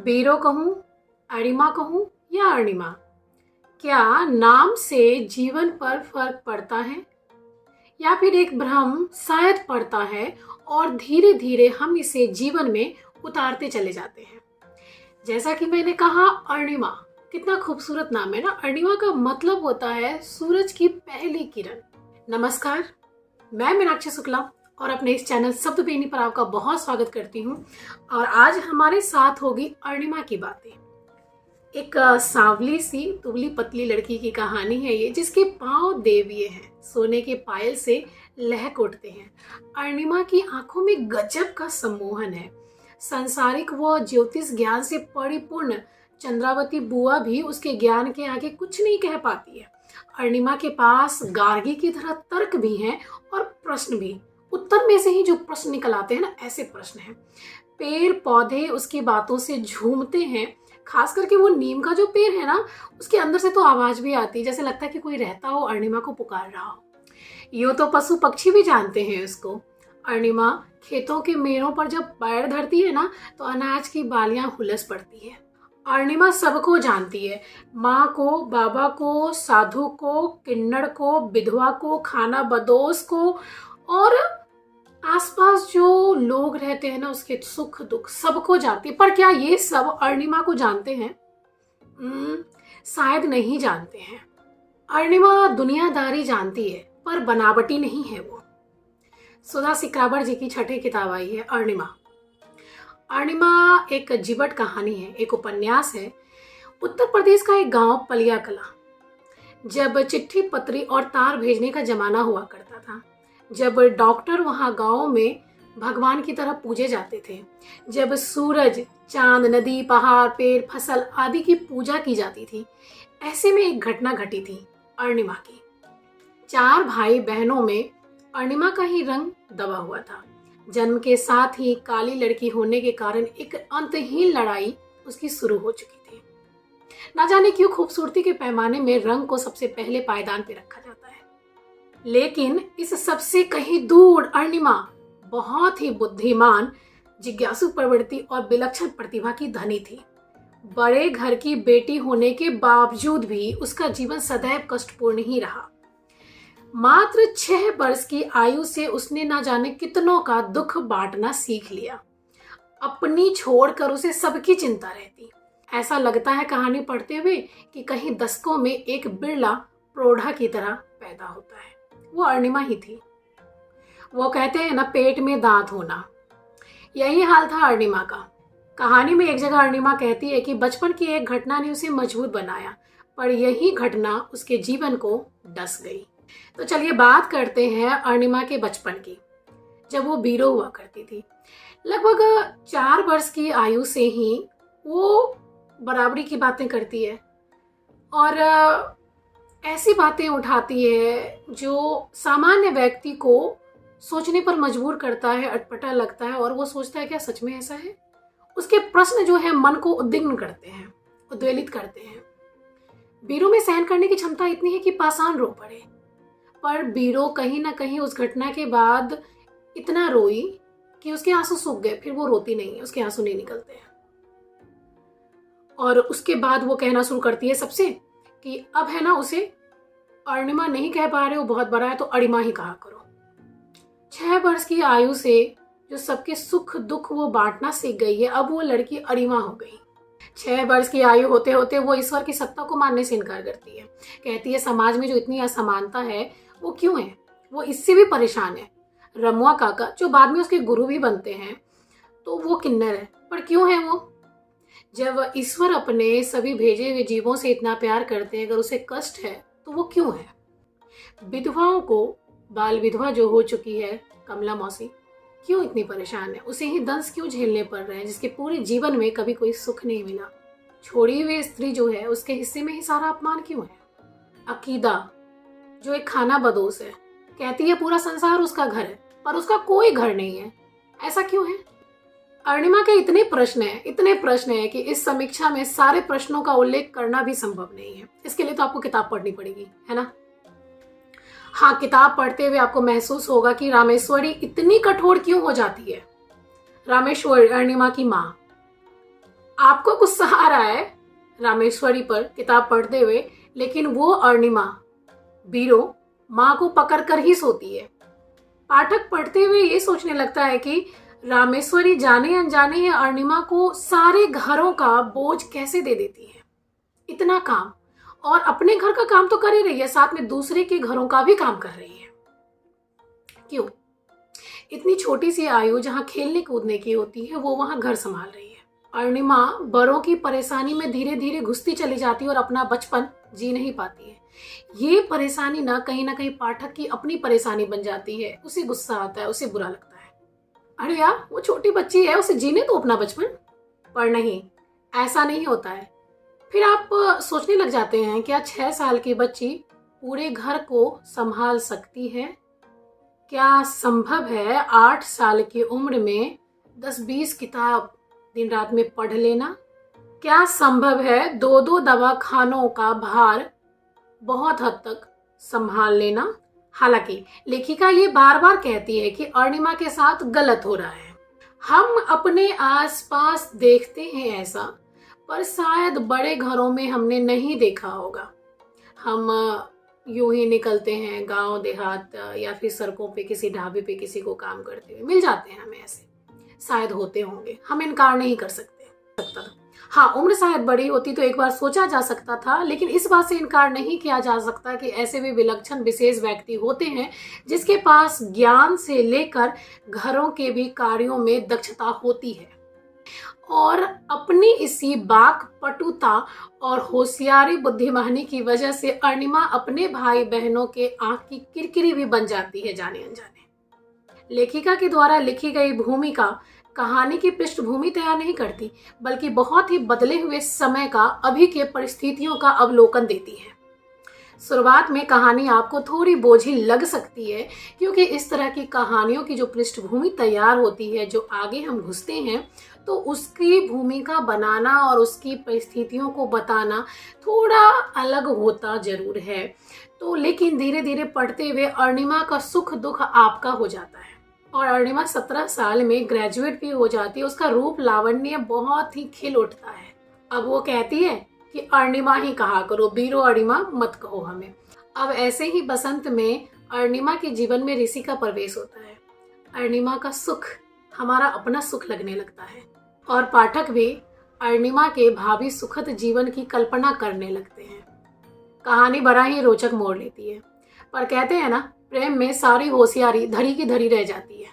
बीरो कहूँ, अणिमा कहूँ या अणिमा, क्या नाम से जीवन पर फर्क पड़ता है या फिर एक भ्रम शायद पड़ता है और धीरे धीरे हम इसे जीवन में उतारते चले जाते हैं। जैसा कि मैंने कहा, अणिमा कितना खूबसूरत नाम है ना। अणिमा का मतलब होता है सूरज की पहली किरण। नमस्कार, मैं मीनाक्षी शुक्ला और अपने इस चैनल शब्द बेनी पर आपका बहुत स्वागत करती हूँ। और आज हमारे साथ होगी अणिमा की बातें। एक सांवली सी दुबली पतली लड़की की कहानी है ये, जिसके पांव देवीय हैं, सोने के पायल से लहक उठते हैं। अणिमा की आंखों में गजब का सम्मोहन है। सांसारिक व ज्योतिष ज्ञान से परिपूर्ण चंद्रावती बुआ भी उसके ज्ञान के आगे कुछ नहीं कह पाती है। अणिमा के पास गार्गी की तरह तर्क भी हैं और प्रश्न भी। उत्तर में से ही जो प्रश्न निकल आते हैं ना, ऐसे प्रश्न हैं। पेड़ पौधे उसकी बातों से झूमते हैं। खास करके वो नीम का जो पेड़ है ना, उसके अंदर से तो आवाज भी आती है, जैसे लगता है कि कोई रहता हो, अणिमा को पुकार रहा हो। यूं तो पशु पक्षी भी जानते हैं उसको। अणिमा खेतों के मेड़ों पर जब पैर धरती है ना, तो अनाज की बालियां हुलस पड़ती है। अणिमा सबको जानती है, माँ को, बाबा को, साधु को, किन्नर को, विधवा को, खाना बदोश को, और आसपास जो लोग रहते हैं ना, उसके सुख दुख सबको जानती है। पर क्या ये सब अणिमा को जानते हैं? शायद नहीं जानते हैं। अणिमा दुनियादारी जानती है, पर बनावटी नहीं है वो। सुधा सिक्राबर जी की छठी किताब आई है अणिमा। अणिमा एक जीवट कहानी है, एक उपन्यास है। उत्तर प्रदेश का एक गांव पलिया कला, जब चिट्ठी पत्री और तार भेजने का जमाना हुआ करता था, जब डॉक्टर वहां गांव में भगवान की तरह पूजे जाते थे, जब सूरज, चांद, नदी, पहाड़, पेड़, फसल आदि की पूजा की जाती थी, ऐसे में एक घटना घटी थी अणिमा की। 4 भाई बहनों में अणिमा का ही रंग दबा हुआ था। जन्म के साथ ही काली लड़की होने के कारण एक अंतहीन लड़ाई उसकी शुरू हो चुकी थी। ना जाने क्यों खूबसूरती के पैमाने में रंग को सबसे पहले पायदान पे रखा जाता है, लेकिन इस सबसे कहीं दूर अणिमा बहुत ही बुद्धिमान, जिज्ञासु प्रवृत्ति और विलक्षण प्रतिभा की धनी थी। बड़े घर की बेटी होने के बावजूद भी उसका जीवन सदैव कष्टपूर्ण ही रहा। मात्र 6 वर्ष की आयु से उसने ना जाने कितनों का दुख बांटना सीख लिया। अपनी छोड़कर उसे सबकी चिंता रहती। ऐसा लगता है कहानी पढ़ते हुए कि कहीं दशकों में एक बिरला प्रौढ़ा की तरह पैदा होता है। वो अणिमा ही थी। वो कहते हैं ना, पेट में दांत होना, यही हाल था अणिमा का। कहानी में एक जगह अणिमा कहती है कि बचपन की एक घटना ने उसे मजबूत बनाया, पर यही घटना उसके जीवन को डस गई। तो चलिए बात करते हैं अणिमा के बचपन की, जब वो बीरो हुआ करती थी। लगभग 4 वर्ष की आयु से ही वो बराबरी की बातें करती है और ऐसी बातें उठाती है जो सामान्य व्यक्ति को सोचने पर मजबूर करता है, अटपटा लगता है, और वो सोचता है क्या सच में ऐसा है। उसके प्रश्न जो है मन को उद्विग्न करते हैं, उद्वेलित करते हैं। बीरो में सहन करने की क्षमता इतनी है कि पाषाण रो पड़े, पर बीरो कहीं ना कहीं उस घटना के बाद इतना रोई कि उसके आंसू सूख गए। फिर वो रोती नहीं है, उसके आंसू नहीं निकलते हैं। और उसके बाद वो कहना शुरू करती है सबसे कि अब है ना, उसे अणिमा नहीं कह पा रहे हो, बहुत बड़ा है, तो अणिमा ही कहा करो। 6 वर्ष की आयु से जो सबके सुख दुख वो बांटना सीख गई है, अब वो लड़की अणिमा हो गई। 6 वर्ष की आयु होते होते वो ईश्वर की सत्ता को मानने से इनकार करती है। कहती है समाज में जो इतनी असमानता है वो क्यों है। वो इससे भी परेशान है। रमुआ काका, जो बाद में उसके गुरु भी बनते हैं, तो वो किन्नर है, पर क्यों है वो? जब ईश्वर अपने सभी भेजे हुए जीवों से इतना प्यार करते हैं, अगर उसे कष्ट है तो वो क्यों है? विधवाओं को, बाल विधवा जो हो चुकी है कमला मौसी, क्यों इतनी परेशान है? उसे ही दंश क्यों झेलने पड़ रहे हैं, जिसके पूरे जीवन में कभी कोई सुख नहीं मिला? छोड़ी हुई स्त्री जो है, उसके हिस्से में ही सारा अपमान क्यों है? अकीदा, जो एक खाना बदोश है, कहती है पूरा संसार उसका घर है, पर उसका कोई घर नहीं है। ऐसा क्यों है? अणिमा के इतने प्रश्न हैं कि इस समीक्षा में सारे प्रश्नों का उल्लेख करना भी संभव नहीं है। इसके लिए तो आपको किताब पढ़नी पड़ेगी, है ना। हाँ, किताब पढ़ते हुए आपको महसूस होगा कि रामेश्वरी इतनी कठोर क्यों हो जाती है। रामेश्वरी, अणिमा की माँ, आपको गुस्सा आ रहा है रामेश्वरी पर किताब पढ़ते हुए, लेकिन वो अरुणिमा बीरो माँ को पकड़ कर ही सोती है। पाठक पढ़ते हुए ये सोचने लगता है कि रामेश्वरी जाने अनजाने ही अरुणिमा को सारे घरों का बोझ कैसे दे देती है। इतना काम, और अपने घर का काम तो कर ही रही है, साथ में दूसरे के घरों का भी काम कर रही है। क्यों? इतनी छोटी सी आयु जहाँ खेलने कूदने की होती है, वो वहाँ घर संभाल रही है। अरुणिमा बड़ों की परेशानी में धीरे धीरे घुसती चली जाती है और अपना बचपन जी नहीं पाती है। ये परेशानी ना कहीं पाठक की अपनी परेशानी बन जाती है। उसे गुस्सा आता है, उसे बुरा लगता है, अरे यार वो छोटी बच्ची है, उसे जीने दो अपना बचपन। पर नहीं, ऐसा नहीं होता है। फिर आप सोचने लग जाते हैं, क्या 6 साल की बच्ची पूरे घर को संभाल सकती है? क्या संभव है 8 साल की उम्र में 10-20 किताब दिन रात में पढ़ लेना? क्या संभव है 2-2 दवाखानों का भार बहुत हद तक संभाल लेना? हालांकि लेखिका ये बार बार कहती है कि अरुणिमा के साथ गलत हो रहा है। हम अपने आसपास देखते हैं ऐसा, पर शायद बड़े घरों में हमने नहीं देखा होगा। हम यूं ही निकलते हैं गांव देहात या फिर सड़कों पे किसी ढाबे पे किसी को काम करते हुए मिल जाते हैं, हमें ऐसे शायद होते होंगे, हम इनकार नहीं कर सकता। हाँ, उम्र शायद बड़ी होती तो एक बार सोचा जा सकता था, लेकिन इस बात से इनकार नहीं किया जा सकता कि ऐसे भी विलक्षण विशेष व्यक्ति होते हैं जिसके पास ज्ञान से लेकर घरों के भी कार्यों में दक्षता होती है। और अपनी इसी बाक पटुता और होशियारी बुद्धिमानी की वजह से अरुणिमा अपने भाई बहनों के आंख की किरकिरी भी बन जाती है जाने अनजाने। लेखिका के द्वारा लिखी गई भूमिका कहानी की पृष्ठभूमि तैयार नहीं करती, बल्कि बहुत ही बदले हुए समय का, अभी के परिस्थितियों का अवलोकन देती है। शुरुआत में कहानी आपको थोड़ी बोझिल लग सकती है, क्योंकि इस तरह की कहानियों की जो पृष्ठभूमि तैयार होती है, जो आगे हम घुसते हैं, तो उसकी भूमिका बनाना और उसकी परिस्थितियों को बताना थोड़ा अलग होता जरूर है। तो लेकिन धीरे धीरे पढ़ते हुए अरुणिमा का सुख दुख आपका हो जाता है। और अरुणिमा 17 साल में ग्रेजुएट भी हो जाती है। उसका रूप लावण्य बहुत ही खिल उठता है। अब वो कहती है कि अरुणिमा ही कहा करो, बीरो अरुणिमा मत कहो हमें। अब ऐसे ही बसंत में अरुणिमा के जीवन में ऋषि का प्रवेश होता है। अरुणिमा का सुख हमारा अपना सुख लगने लगता है और पाठक भी अरुणिमा के भावी सुखद जीवन की कल्पना करने लगते हैं। कहानी बड़ा ही रोचक मोड़ लेती है, पर कहते हैं ना, प्रेम में सारी होशियारी धरी की धरी रह जाती है।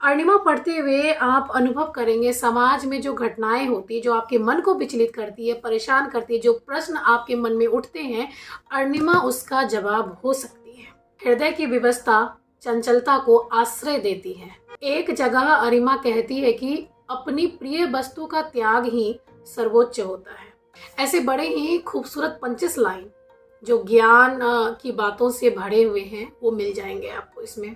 अरुणिमा पढ़ते हुए आप अनुभव करेंगे समाज में जो घटनाएं होती है, जो आपके मन को विचलित करती है, परेशान करती है, जो प्रश्न आपके मन में उठते हैं, अरुणिमा उसका जवाब हो सकती है। हृदय की विवस्था चंचलता को आश्रय देती है। एक जगह अरुणिमा कहती है कि अपनी प्रिय वस्तु का त्याग ही सर्वोच्च होता है। ऐसे बड़े ही खूबसूरत 25 लाइन जो ज्ञान की बातों से भरे हुए हैं, वो मिल जाएंगे आपको इसमें।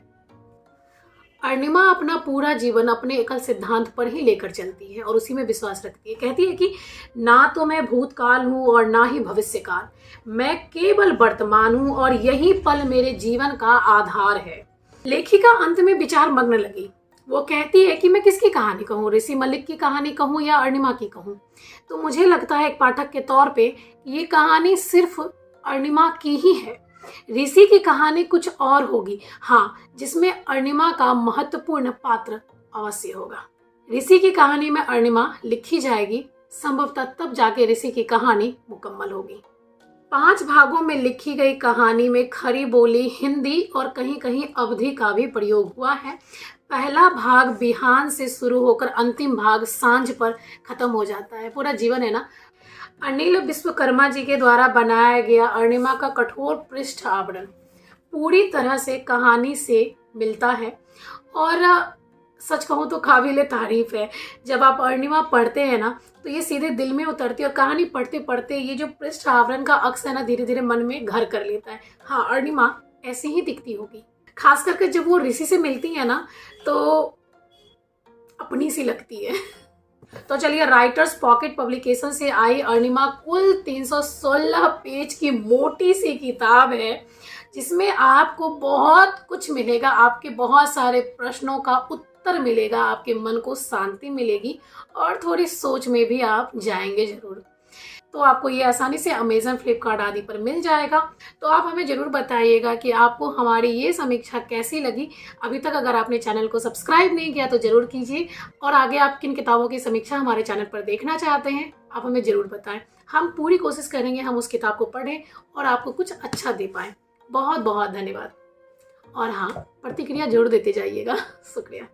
अरुणिमा अपना पूरा जीवन अपने एकल सिद्धांत पर ही लेकर चलती है और उसी में विश्वास रखती है। कहती है कि ना तो मैं भूतकाल हूँ और ना ही भविष्यकाल, मैं केवल वर्तमान हूँ और यही पल मेरे जीवन का आधार है। लेखिका अंत में विचार मग्न लगी। वो कहती है कि मैं किसकी कहानी कहूँ, ऋषि मलिक की कहानी कहूँ या अरुणिमा की कहूँ। तो मुझे लगता है एक पाठक के तौर पे ये कहानी सिर्फ अरुणिमा की ही है। ऋषि की कहानी कुछ और होगी, हाँ, जिसमें अरुणिमा का महत्वपूर्ण पात्र अवश्य होगा। ऋषि की कहानी में अरुणिमा लिखी जाएगी, संभवतः तब जाके ऋषि की कहानी मुकम्मल होगी। 5 भागों में लिखी गई कहानी में खरी बोली हिंदी और कहीं कहीं अवधी का भी प्रयोग हुआ है। पहला भाग बिहान से शुरू होकर अंतिम भाग सांझ पर खत्म हो जाता है। पूरा जीवन है ना। अनिल विश्वकर्मा जी के द्वारा बनाया गया अरुणिमा का कठोर पृष्ठ आवरण पूरी तरह से कहानी से मिलता है और सच कहूँ तो काबिल तारीफ है। जब आप अरुणिमा पढ़ते हैं ना, तो ये सीधे दिल में उतरती है और कहानी पढ़ते पढ़ते ये जो पृष्ठ आवरण का अक्स है ना, धीरे धीरे मन में घर कर लेता है। हाँ, अरुणिमा ऐसी ही दिखती होगी, खास करके जब वो ऋषि से मिलती है ना, तो अपनी सी लगती है। तो चलिए, राइटर्स पॉकेट पब्लिकेशन से आई अरुणिमा कुल 316 पेज की मोटी सी किताब है, जिसमें आपको बहुत कुछ मिलेगा। आपके बहुत सारे प्रश्नों का उत्तर मिलेगा, आपके मन को शांति मिलेगी और थोड़ी सोच में भी आप जाएंगे ज़रूर। तो आपको ये आसानी से अमेज़न, फ्लिपकार्ट आदि पर मिल जाएगा। तो आप हमें ज़रूर बताइएगा कि आपको हमारी ये समीक्षा कैसी लगी। अभी तक अगर आपने चैनल को सब्सक्राइब नहीं किया तो ज़रूर कीजिए, और आगे आप किन किताबों की समीक्षा हमारे चैनल पर देखना चाहते हैं आप हमें ज़रूर बताएं। हम पूरी कोशिश करेंगे हम उस किताब को पढ़ें और आपको कुछ अच्छा दे पाएँ। बहुत बहुत धन्यवाद। और हाँ, प्रतिक्रिया ज़रूर देते जाइएगा। शुक्रिया।